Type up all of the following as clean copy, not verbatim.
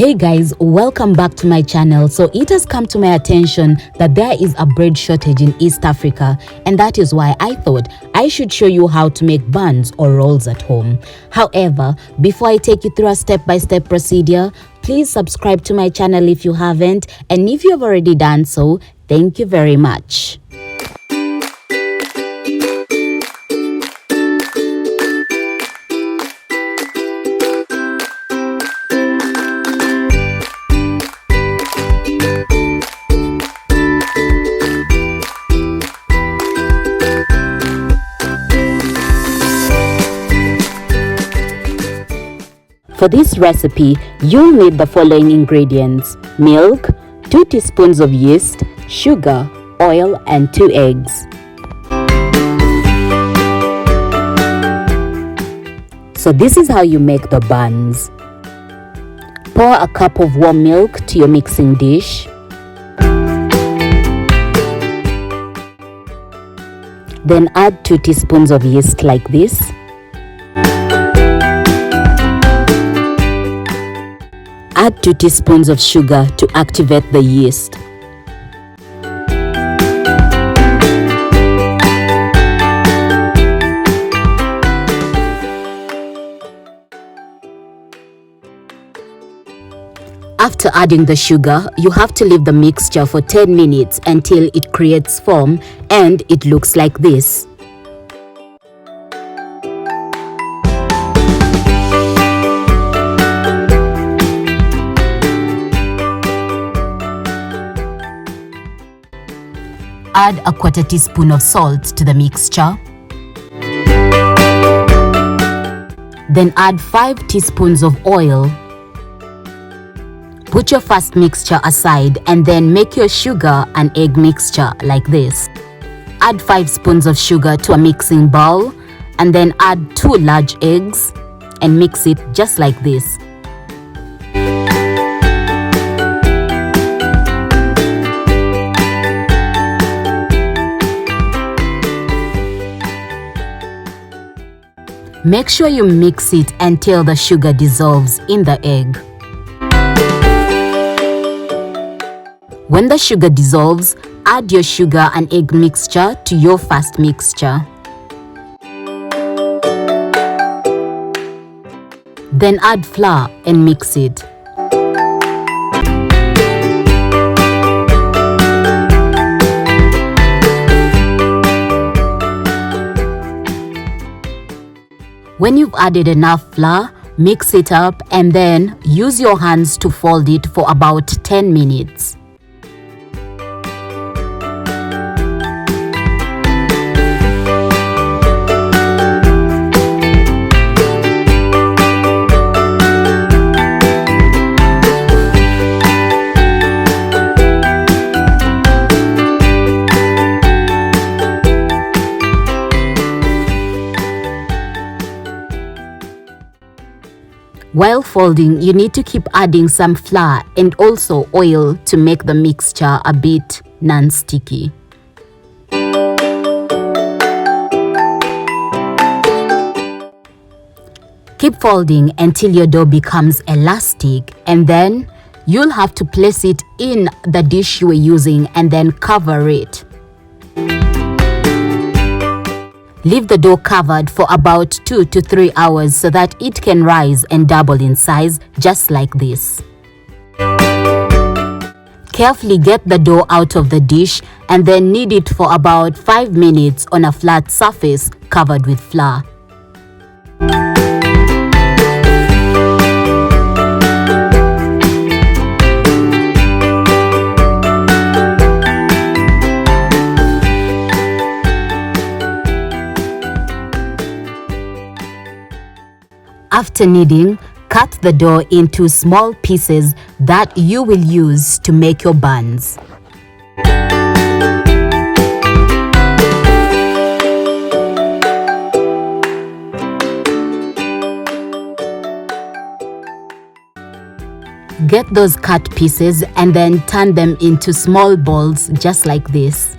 Hey guys, welcome back to my channel. So it has come to my attention that there is a bread shortage in East Africa, and that is why I thought I should show you how to make buns or rolls at home. However, before I take you through a step-by-step procedure, please subscribe to my channel if you haven't, and if you have already done so, thank you very much. For this recipe, you'll need the following ingredients: milk, 2 teaspoons of yeast, sugar, oil, and 2 eggs. So this is how you make the buns. Pour a cup of warm milk to your mixing dish. Then add 2 teaspoons of yeast like this. Add 2 teaspoons of sugar to activate the yeast. After adding the sugar, you have to leave the mixture for 10 minutes until it creates foam and it looks like this. Add a 1/4 teaspoon of salt to the mixture. Then add 5 teaspoons of oil. Put your first mixture aside and then make your sugar and egg mixture like this. Add 5 spoons of sugar to a mixing bowl and then add 2 large eggs and mix it just like this. Make sure you mix it until the sugar dissolves in the egg. When the sugar dissolves, add your sugar and egg mixture to your first mixture. Then add flour and mix it. When you've added enough flour, mix it up and then use your hands to fold it for about 10 minutes. While folding, you need to keep adding some flour and also oil to make the mixture a bit non-sticky. Keep folding until your dough becomes elastic, and then you'll have to place it in the dish you were using and then cover it. Leave the dough covered for about 2 to 3 hours so that it can rise and double in size just like this. Carefully get the dough out of the dish and then knead it for about 5 minutes on a flat surface covered with flour. After kneading, cut the dough into small pieces that you will use to make your buns. Get those cut pieces and then turn them into small balls just like this.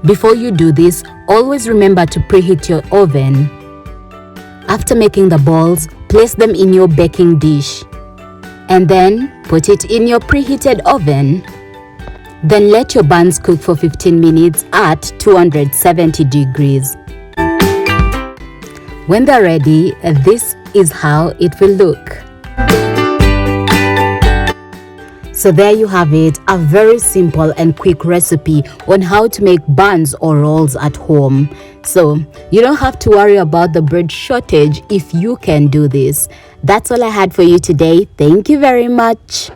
Before you do this, always remember to preheat your oven. After making the balls, place them in your baking dish. and then put it in your preheated oven. Then let your buns cook for 15 minutes at 270 degrees. When they're ready, this is how it will look. So there you have it, a very simple and quick recipe on how to make buns or rolls at home. So you don't have to worry about the bread shortage if you can do this. That's all I had for you today. Thank you very much.